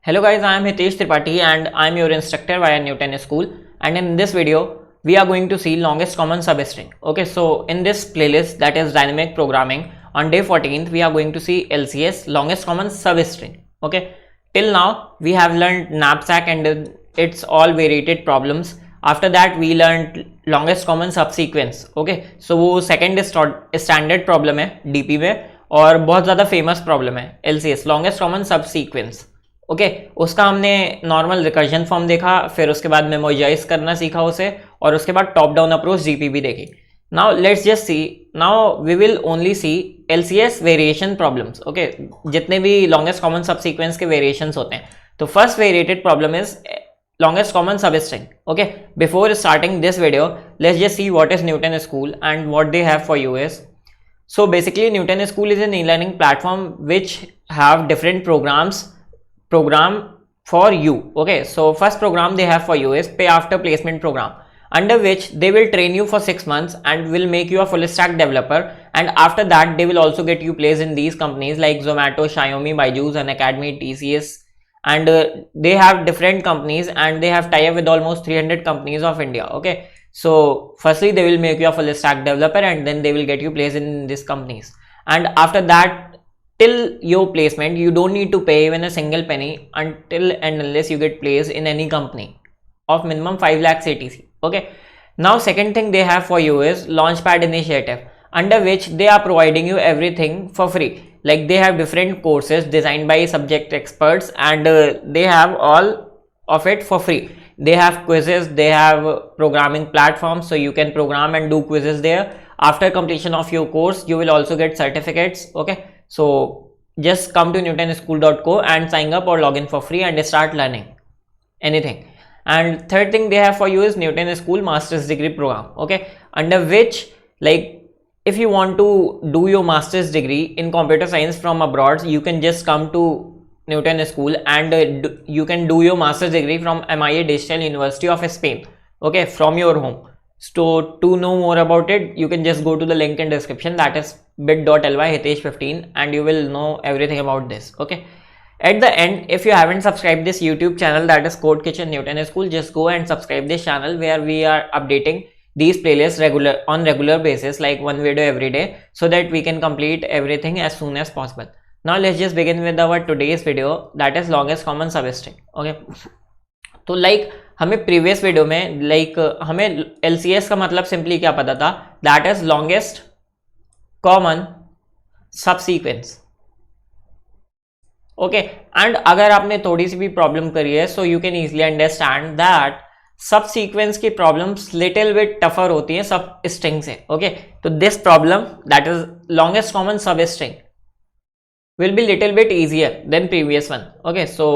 Hello guys, I am Hitesh Tripathi and I am your instructor via Newton School, and in this video we are going to see longest common substring. Okay, so in this playlist, that is dynamic programming, on day 14th we are going to see LCS, longest common substring. Okay, till now we have learned knapsack and its all variated problems. After that we learned longest common subsequence. Okay, so वो second standard problem है DP में और बहुत ज़्यादा famous problem है LCS, longest common subsequence. Okay, उसका हमने normal recursion form देखा, फिर उसके बाद मेमोराइज करना सीखा उसे, और उसके बाद टॉप डाउन अप्रोच जीपी भी देखी. Now let's just see, now we will only see LCS variation problems. Okay, जितने भी लॉन्गेस्ट कॉमन सबसीक्वेंस के वेरिएशंस होते हैं. तो first variated problem is longest common substring. Okay, before starting this video, let's just see what is Newton School and what they have for you is. So basically Newton School is an e-learning platform which have different program for you. Okay, so first program they have for you is pay after placement program, under which they will train you for 6 months and will make you a full stack developer, and after that they will also get you placed in these companies like Zomato, Xiaomi, Byju's, Unacademy, TCS, and they have different companies and they have tie-up with almost 300 companies of India. Okay, so firstly they will make you a full stack developer and then they will get you placed in these companies, and after that till your placement you don't need to pay even a single penny until and unless you get placed in any company of minimum 5 lakhs ATC. Okay, now second thing they have for you is Launchpad initiative, under which they are providing you everything for free. Like they have different courses designed by subject experts and they have all of it for free. They have quizzes, they have programming platforms, so you can program and do quizzes there. After completion of your course you will also get certificates. Okay, so just come to newtonschool.co and sign up or log in for free and start learning anything. And third thing they have for you is Newton School Master's Degree Program. Okay, under which, like, if you want to do your master's degree in computer science from abroad, you can just come to Newton School and you can do your master's degree from MIA Digital University of Spain. Okay, from your home. So to know more about it, you can just go to the link in description, that is bit.ly Hitesh15, and you will know everything about this. Okay, at the end, if you haven't subscribed this YouTube channel, that is Code Kitchen Newton School, just go and subscribe this channel where we are updating these playlists on regular basis, like one video every day, so that we can complete everything as soon as possible. Now let's just begin with our today's video, that is longest common substring. Okay, तो like हमें previous video में हमें LCS का मतलब simply क्या पता था, that is longest common subsequence. Okay, and अगर आपने थोड़ी सी भी प्रॉब्लम करी है, so you can easily understand that सब सीक्वेंस की प्रॉब्लम्स लिटिल बिट टफर होती हैं सब स्ट्रिंग से. ओके, तो this problem that is longest common सब string will be little bit easier than previous one. Okay, so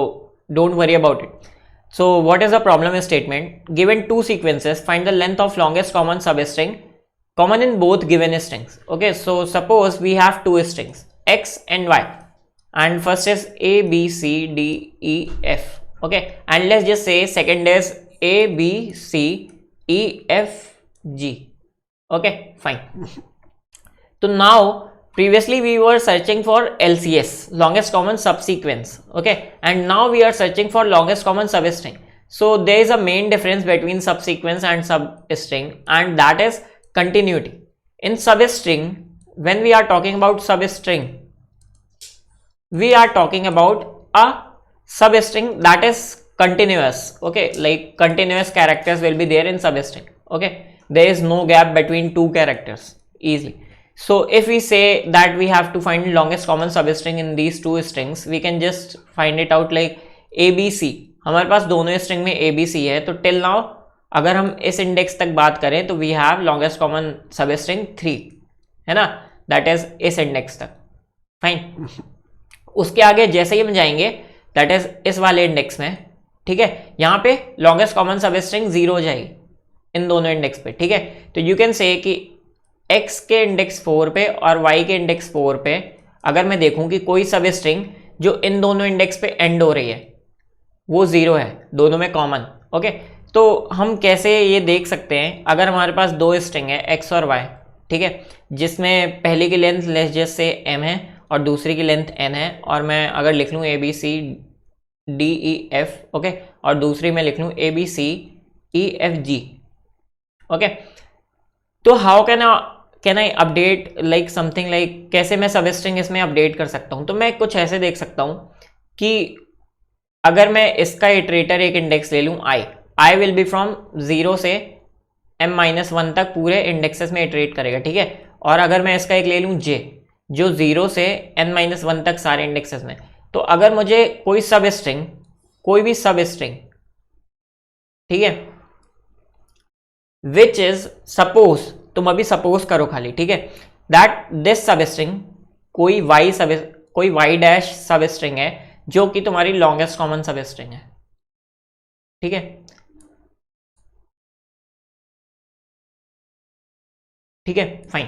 don't worry about it. So what is the problem statement? Given two sequences, find the length of longest common substring common in both given strings. Okay, so suppose we have two strings x and y, and first is a b c d e f. Okay, and let's just say second is a b c e f g. Okay, fine. So now previously we were searching for LCS, longest common subsequence. Okay, and now we are searching for longest common substring. So there is a main difference between subsequence and substring, and that is continuity. In substring, when we are talking about substring, we are talking about a substring that is continuous. Okay, like continuous characters will be there in substring. Okay, there is no gap between two characters easily. So if we say that we have to find longest common substring in these two strings, we can just find it out like ABC. हमारे पास दोनों string में ABC है, तो till now अगर हम इस index तक बात करें तो we have longest common substring 3, है ना, दैट इज इस इंडेक्स तक. फाइन, उसके आगे जैसे ही हम जाएंगे दैट इज इस वाले इंडेक्स में. ठीक है, यहाँ पे लॉन्गेस्ट कॉमन सबस्ट्रिंग 0 हो जाएगी इन दोनों इंडेक्स पे. ठीक है, तो यू कैन से कि x के इंडेक्स 4 पे और y के इंडेक्स 4 पे अगर मैं देखूं कि कोई सब स्ट्रिंग जो इन दोनों इंडेक्स पे एंड हो रही है वो 0 है, दोनों में कॉमन. ओके, तो हम कैसे ये देख सकते हैं, अगर हमारे पास दो स्ट्रिंग है x और y, ठीक है, जिसमें पहले की length less just say m है और दूसरी की लेंथ n है, और मैं अगर लिख लूँ a b c D E F, okay, और दूसरी मैं लिख लूँ A B C E F G, okay. तो how can I update like something like, कैसे मैं सब स्ट्रिंग इसमें अपडेट कर सकता हूँ? तो मैं कुछ ऐसे देख सकता हूँ कि अगर मैं इसका इटरेटर एक इंडेक्स ले लूँ आई विल बी फ्रॉम 0 से m-1 तक पूरे इंडेक्सेस में इटरेट करेगा, ठीक है। और अगर मैं इसका एक ले लूँ जे, जो 0 से n-1 तक सारे इंडेक्सेस में, तो अगर मुझे कोई सब स्ट्रिंग, कोई भी सब स्ट्रिंग, ठीक है, विच इज सपोज, तुम अभी सपोज करो खाली, ठीक है, दैट दिस सब स्ट्रिंग कोई वाई डैश सब स्ट्रिंग है जो कि तुम्हारी लॉन्गेस्ट कॉमन सब स्ट्रिंग है, ठीक है, ठीक है, फाइन।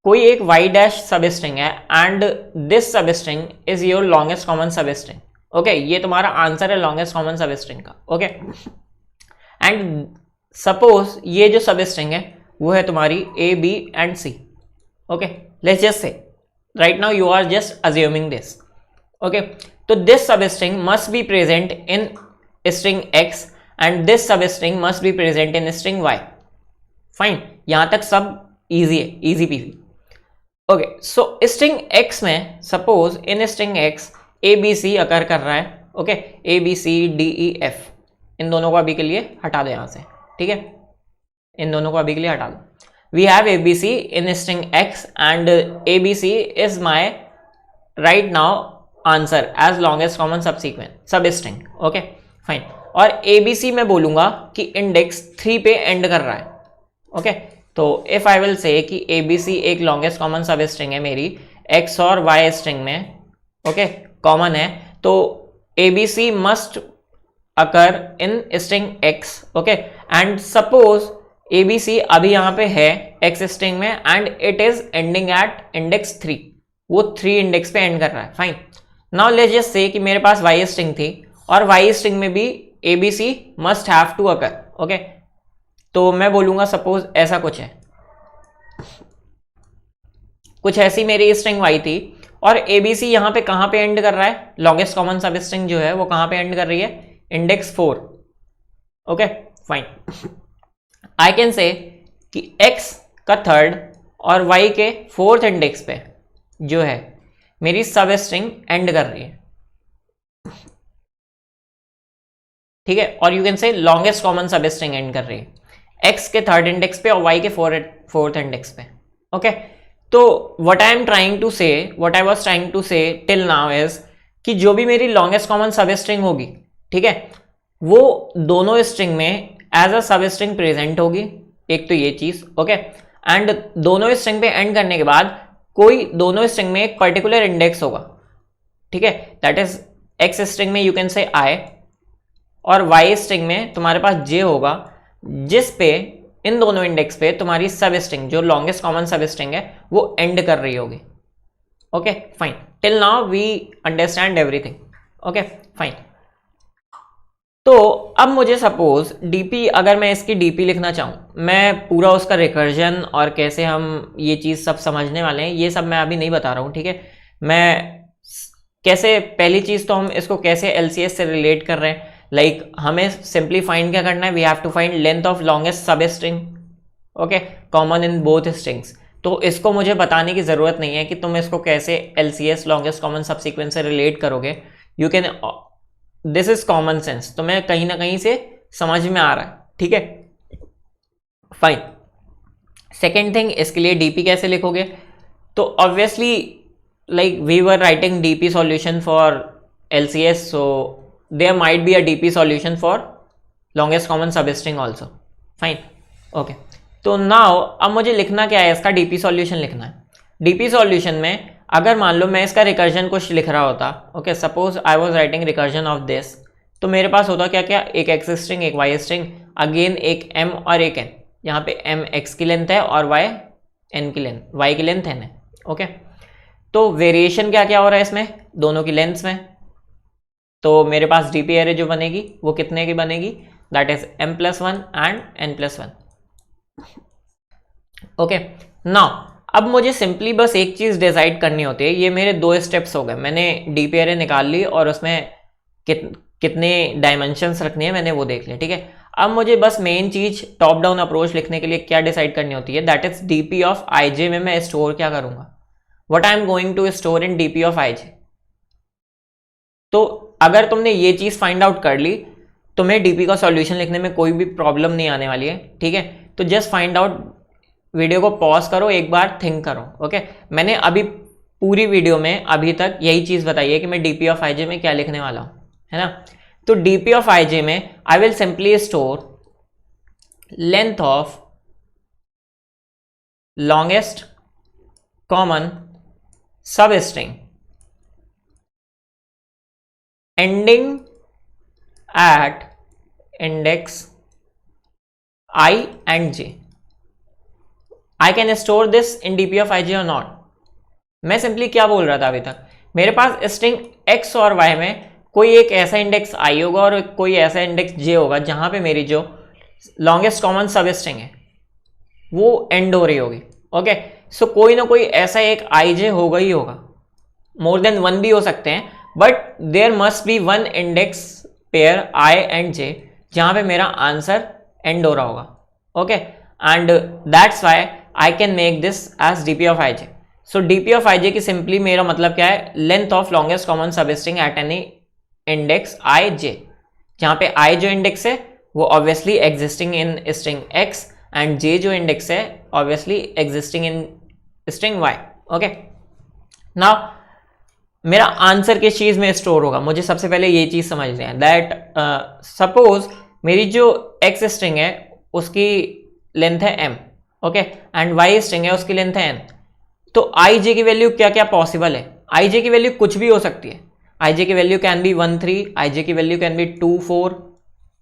कोई एक वाई डैश सब स्ट्रिंग है and this substring is your longest common substring, okay. ये तुम्हारा आंसर है लॉन्गेस्ट कॉमन सब स्ट्रिंग का, ओके। एंड सपोज ये जो सब स्ट्रिंग है वो है तुम्हारी A B and C, okay. Let's just say right now you are just assuming this, okay. तो this substring must be present in string X and this substring must be present in string Y, fine. यहां तक सब easy है, easy peasy, okay. So string X में suppose in string X A B C occur कर रहा है, okay, A B C D E F, इन दोनों को अभी के लिए हटा दो यहां से, ठीक है, इन दोनों को अभी के लिए हटा दो। We have A B C in string X and A B C is my right now answer as longest common substring, okay, fine. और ए बी सी मैं बोलूंगा कि इंडेक्स 3 पे एंड कर रहा है, ओके। तो इफ आई विल से कि ए बी सी एक लॉन्गेस्ट कॉमन सब स्ट्रिंग है मेरी एक्स और वाई स्ट्रिंग में, ओके, कॉमन है, तो A B C must occur in string X, okay. And suppose A B C अभी यहां पे है एक्स स्ट्रिंग में and it is ending at index 3, वो 3 इंडेक्स पे एंड कर रहा है, फाइन। नाउ लेट्स जस्ट से कि मेरे पास वाई स्ट्रिंग थी और वाई स्ट्रिंग में भी A B C must have to occur, okay. तो मैं बोलूंगा सपोज ऐसा कुछ है, कुछ ऐसी मेरी स्ट्रिंग वाई थी और एबीसी यहां पे कहां पे एंड कर रहा है, लॉन्गेस्ट कॉमन सब स्ट्रिंग जो है वो कहां पे एंड कर रही है, index 4, okay, fine. I can say कि x का थर्ड और y के 4th इंडेक्स पे जो है मेरी सब स्ट्रिंग एंड कर रही है, ठीक है। और you can say longest common सब स्ट्रिंग एंड कर रही है x के 3rd इंडेक्स पे और y के 4th इंडेक्स पे, ओके। तो what I was trying to say till now is कि जो भी मेरी लॉन्गेस्ट कॉमन सब स्ट्रिंग होगी, ठीक है, वो दोनों स्ट्रिंग में एज अ सब स्ट्रिंग प्रेजेंट होगी, एक तो ये चीज, ओके। एंड दोनों स्ट्रिंग पे एंड करने के बाद कोई दोनों स्ट्रिंग में एक पर्टिकुलर इंडेक्स होगा, ठीक है, दैट इज एक्स स्ट्रिंग में यू कैन से आई और वाई स्ट्रिंग में तुम्हारे पास जे होगा, जिस पे इन दोनों इंडेक्स पे तुम्हारी सब स्ट्रिंग जो लॉन्गेस्ट कॉमन सब स्ट्रिंग है वो एंड कर रही होगी, okay, fine. Till now we understand everything, okay, fine. तो अब मुझे सपोज डीपी, अगर मैं इसकी डीपी लिखना चाहूँ, मैं पूरा उसका रिकर्जन और कैसे हम ये चीज़ सब समझने वाले हैं ये सब मैं अभी नहीं बता रहा हूँ, ठीक है। मैं कैसे, पहली चीज़ तो हम इसको कैसे एलसीएस से रिलेट कर रहे हैं, लाइक हमें सिंपली फाइंड क्या करना है, we have to find length of longest substring, okay, common in both strings. तो इसको मुझे बताने की ज़रूरत नहीं है कि तुम इसको कैसे एलसीएस लॉन्गेस्ट कॉमन सब सीक्वेंस से रिलेट करोगे, you can, this is common sense, तो मैं कहीं ना कहीं से समझ में आ रहा है, ठीक है, फाइन। सेकेंड थिंग, इसके लिए डीपी कैसे लिखोगे, तो obviously like we were writing DP solution for LCS, so there might be a DP solution for longest common substring also, fine, okay. तो नाउ अब मुझे लिखना क्या है, इसका डीपी सॉल्यूशन लिखना है। डीपी सॉल्यूशन में अगर मान लो मैं इसका रिकर्जन कुछ लिख रहा होता, okay, suppose I was writing recursion of this, तो मेरे पास होता क्या क्या, एक एक्स स्ट्रिंग, एक वाई स्ट्रिंग, अगेन एक एम और एक एन, यहाँ पे एम एक्स की लेंथ है और वाई एन की लेंथ, वाई की लेंथ एन है, ओके। तो वेरिएशन क्या क्या हो रहा है इसमें, दोनों की लेंथ्स में, तो मेरे पास डीपी एरे जो बनेगी वो कितने की बनेगी, that is m+1 and n+1, okay. Now अब मुझे सिंपली बस एक चीज़ डिसाइड करनी होती है, ये मेरे 2 स्टेप्स हो गए, मैंने डीपी एरे निकाल ली और उसमें कितने डायमेंशंस रखने हैं मैंने वो देख लिया, ठीक है। अब मुझे बस मेन चीज टॉप डाउन अप्रोच लिखने के लिए क्या डिसाइड करनी होती है, that is DP of I J में मैं स्टोर क्या करूंगा, what I am going to store in DP of I J. तो अगर तुमने ये चीज फाइंड आउट कर ली, तुम्हें डीपी का सॉल्यूशन लिखने में कोई भी प्रॉब्लम नहीं आने वाली है, ठीक है। तो जस्ट फाइंड आउट, वीडियो को पॉज करो, एक बार थिंक करो, ओके। मैंने अभी पूरी वीडियो में अभी तक यही चीज बताई है कि मैं डीपी ऑफ आईजे में क्या लिखने वाला हूं, है ना। तो डीपी ऑफ आईजे में I will simply store length of longest common सब string ending at index I and j. I can store this in dp of ij or not. मैं सिंपली क्या बोल रहा था अभी तक, मेरे पास स्ट्रिंग x और y में कोई एक ऐसा इंडेक्स i होगा और कोई ऐसा इंडेक्स j होगा जहां पे मेरी जो लॉन्गेस्ट कॉमन सब स्ट्रिंग है वो एंड हो रही होगी, ओके। सो कोई ना कोई ऐसा एक ij होगा ही होगा, मोर देन वन भी हो सकते हैं, but there must be one index pair i and j जहां पे मेरा आंसर एंड हो रहा होगा, okay. And that's why I can make this as DP of ij. So DP of ij की सिंपली मेरा मतलब क्या है, length of longest common substring at any index i j, जहां पे i जो इंडेक्स है वो obviously existing in string x and j जो इंडेक्स है obviously existing in string y, okay. Now मेरा आंसर किस चीज में स्टोर होगा, मुझे सबसे पहले ये चीज समझनी है दैट सपोज मेरी जो x स्ट्रिंग है उसकी लेंथ है m, okay, and y string है उसकी लेंथ है n। तो i j की वैल्यू क्या क्या पॉसिबल है, i j की वैल्यू कुछ भी हो सकती है, i j की value can be 1 3, i j की वैल्यू कैन बी 2 4।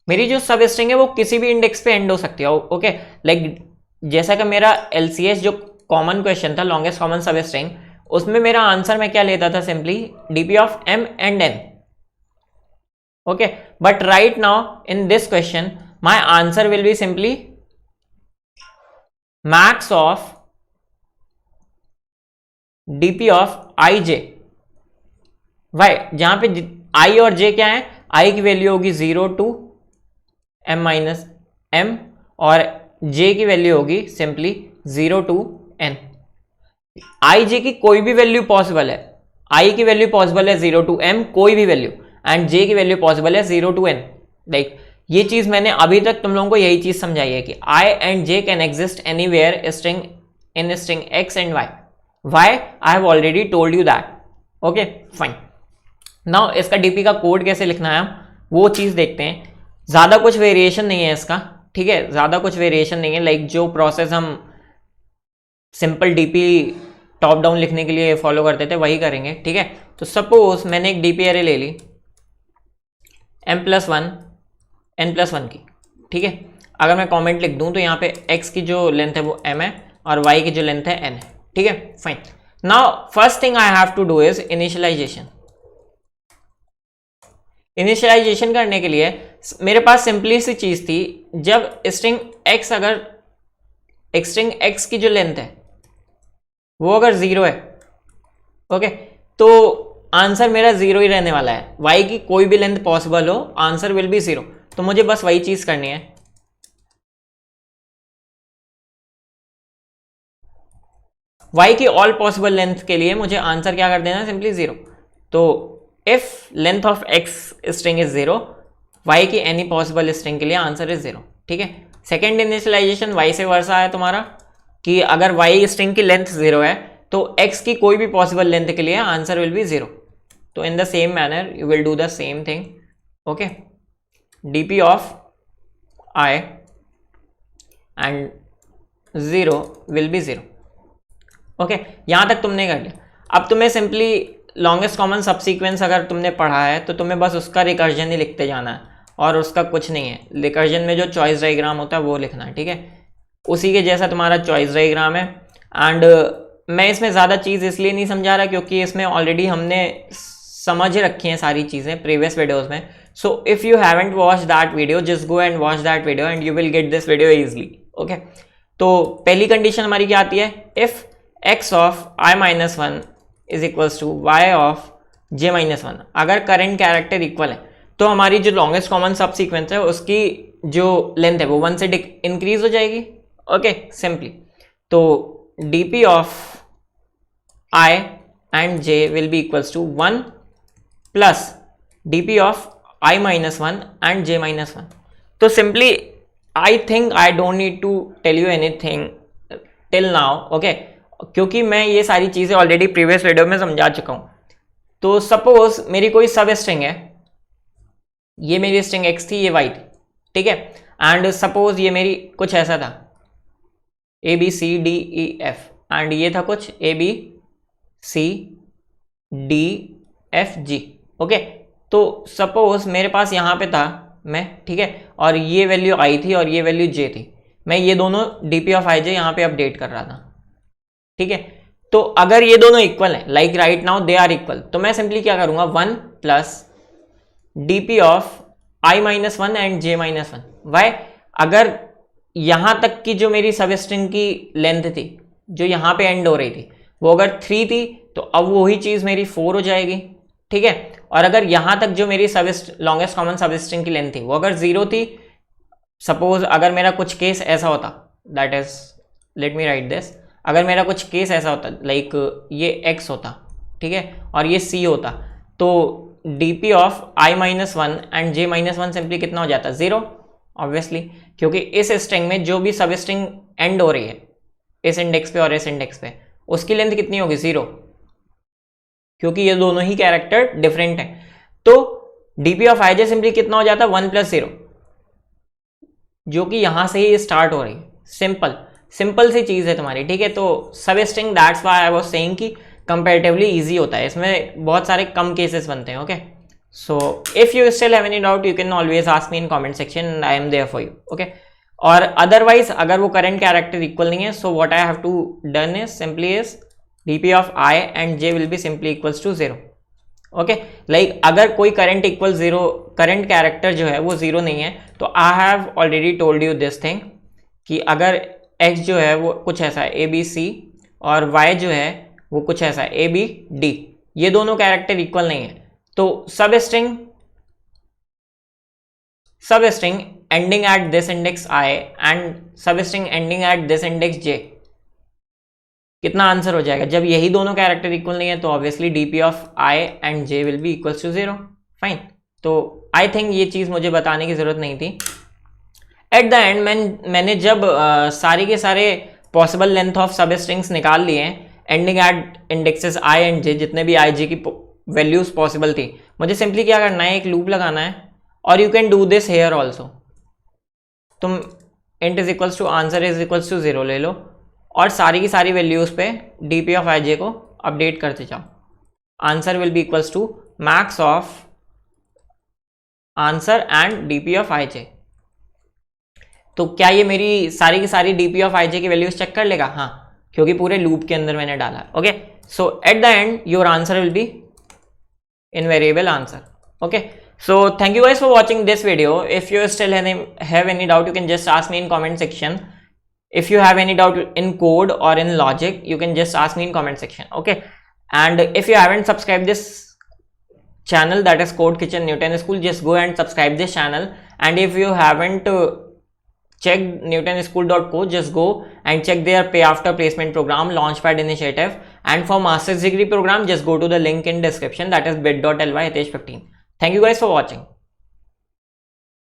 मेरी जो सब स्ट्रिंग है वो किसी भी इंडेक्स पे एंड हो सकती है, ओके। लाइक जैसा कि मेरा LCS जो कॉमन क्वेश्चन था लॉन्गेस्ट कॉमन सब स्ट्रिंग, उसमें मेरा आंसर मैं क्या लेता था, simply DP of m and n, okay. But right now in this question my answer will be simply max of DP of i j, why, जहां पे i और j क्या है, i की वैल्यू होगी 0 to m माइनस m और j की value होगी सिंपली 0 to n। आई जे की कोई भी वैल्यू पॉसिबल है, आई की वैल्यू पॉसिबल है 0 to m कोई भी वैल्यू, एंड जे की वैल्यू पॉसिबल है 0 to n। लाइक ये चीज मैंने अभी तक तुम लोगों को यही चीज समझाई है कि I and J can exist anywhere string in string x and y, why I have already told you that, okay fine. Now इसका डीपी का कोड कैसे लिखना है हम वो चीज देखते हैं। ज्यादा कुछ वेरिएशन नहीं है इसका, ठीक है, ज्यादा कुछ वेरिएशन नहीं है। लाइक जो प्रोसेस हम सिंपल डीपी टॉप डाउन लिखने के लिए फॉलो करते थे वही करेंगे, ठीक है। तो सपोज मैंने एक डीपी एरे ले ली m+1 n+1 की, ठीक है। अगर मैं कमेंट लिख दूं तो यहाँ पे x की जो लेंथ है वो m है और y की जो लेंथ है n है, ठीक है fine. Now first thing I have to do is initialization. Initialization करने के लिए मेरे पास सिंपली सी चीज थी, जब स्ट्रिंग x अगर स्ट्रिंग x की जो लेंथ है वो अगर 0 है, ओके, तो आंसर मेरा 0 ही रहने वाला है। y की कोई भी लेंथ पॉसिबल हो आंसर विल बी 0। तो मुझे बस वही चीज करनी है, y की ऑल पॉसिबल लेंथ के लिए मुझे आंसर क्या कर देना है, सिंपली 0। तो if length of x string is 0, y की एनी पॉसिबल स्ट्रिंग के लिए आंसर इज 0, ठीक है। सेकेंड इनिशियलाइजेशन y से वर्सा है तुम्हारा कि अगर y स्ट्रिंग की लेंथ 0 है तो x की कोई भी पॉसिबल लेंथ के लिए आंसर विल बी 0। तो in the same manner you will do the same thing, okay. DP of i and 0 will be 0, okay. यहां तक तुमने कर लिया। अब तुम्हें सिंपली लॉन्गेस्ट कॉमन सब सीक्वेंस अगर तुमने पढ़ा है तो तुम्हें बस उसका रिकर्जन ही लिखते जाना है और उसका कुछ नहीं है। रिकर्जन में जो चॉइस डायग्राम होता है वो लिखना है, ठीक है। उसी के जैसा तुम्हारा चॉइस डायग्राम है। एंड मैं इसमें ज़्यादा चीज़ इसलिए नहीं समझा रहा क्योंकि इसमें ऑलरेडी हमने समझ रखी हैं सारी चीज़ें प्रीवियस वीडियोज़ में। So if you haven't watch that video just go and watch that video and you will get this video easily, okay. तो पहली कंडीशन हमारी क्या आती है, if x of i-1 is equals to y of j-1, अगर current character equal है तो हमारी जो लॉन्गेस्ट कॉमन सब सीक्वेंस है उसकी जो लेंथ है वो 1 से इंक्रीज हो जाएगी। ओके सिंपली, तो dp of i and j will be equals to 1 plus dp of i minus 1 and j minus 1। तो simply I think I don't need to tell you anything till now, okay, क्योंकि मैं ये सारी चीजें already previous video में समझा चुका हूं। तो सपोज मेरी कोई सब स्ट्रिंग है, ये मेरी स्ट्रिंग x थी, ये y थी, ठीक है, एंड सपोज ये मेरी कुछ ऐसा था a b c d e f and ये था कुछ a b c d f g, okay. तो सपोज मेरे पास यहाँ पे था मैं, ठीक है, और ये वैल्यू i थी और ये वैल्यू j थी। मैं ये दोनों dp ऑफ ij यहाँ पे अपडेट कर रहा था, ठीक है। तो अगर ये दोनों इक्वल हैं, like right now they are equal, तो मैं सिंपली क्या करूंगा 1 plus dp of i minus 1 and j minus 1। Why? अगर यहां तक की जो मेरी सब स्ट्रिंग की लेंथ थी जो यहां पे एंड हो रही थी वो अगर 3 थी तो अब वही चीज मेरी 4 हो जाएगी, ठीक है। और अगर यहां तक जो मेरी लॉन्गेस्ट कॉमन सब स्ट्रिंग की लेंथ थी वो अगर 0 थी, सपोज अगर मेरा कुछ केस ऐसा होता, that is let me right this, अगर मेरा कुछ केस ऐसा होता लाइक ये x होता, ठीक है, और ये c होता, तो dp of i minus 1 and j minus 1 simply कितना हो जाता? 0 ऑब्वियसली, क्योंकि इस स्ट्रिंग में जो भी सब स्ट्रिंग एंड हो रही है इस इंडेक्स पे और इस इंडेक्स पे, उसकी लेंथ कितनी होगी? 0, क्योंकि ये दोनों ही कैरेक्टर डिफरेंट है। तो dp ऑफ ij सिंपली कितना हो जाता? 1 प्लस 0, जो कि यहां से ही स्टार्ट हो रही है। सिंपल सी चीज है तुम्हारी, ठीक है। तो substring that's why I was saying कि कंपैरेटिवली इजी होता है, इसमें बहुत सारे कम केसेस बनते हैं, okay. So if you still have any doubt you can always ask me in comment section and I am there for you, okay. और अदरवाइज अगर वो करंट कैरेक्टर इक्वल नहीं है, so what I have to done is simply is dp of i and j will be simply equals to 0, okay. Like अगर कोई current equal 0, current character जो है वो 0 नहीं है, तो आई have already told you this thing कि अगर x जो है वो कुछ ऐसा है a b c और y जो है वो कुछ ऐसा है a b d, ये दोनों कैरेक्टर इक्वल नहीं है, तो सब string ending at this index i and सब string ending at this index j, कितना आंसर हो जाएगा? जब यही दोनों कैरेक्टर इक्वल नहीं है तो obviously dp of i and j will be equals to 0, fine. तो आई थिंक ये चीज मुझे बताने की जरूरत नहीं थी। एट द एंड मैंने जब सारी के सारे पॉसिबल लेंथ ऑफ सब स्ट्रिंग्स निकाल लिए हैं ending eight indexes i and j, जितने भी i j की वैल्यूज पॉसिबल थी, मुझे सिंपली क्या करना है, एक लूप लगाना है। और you can do this here also, तुम int is equals to answer is equals to 0 ले लो और सारी की सारी वैल्यूज पे dp ऑफ i j को अपडेट करते जाओ। Answer will be equals to max of answer and dp of i j। तो क्या ये मेरी सारी की सारी dp ऑफ i j की वैल्यूज चेक कर लेगा? हाँ, क्योंकि पूरे लूप के अंदर मैंने डाला, okay. So at the end your answer will B invariable answer, okay. So thank you guys for watching this video. If you still have any doubt you can just ask me in comment section. If you have any doubt in code or in logic you can just ask me in comment section, okay. And if you haven't subscribed this channel, that is Code Kitchen Newton School, just go and subscribe this channel. And if you haven't checked newtonschool.co, just go and check their pay after placement program, launchpad initiative. And for master's degree program just go to the link in description, that is bit.ly Hitesh 15. Thank you guys for watching.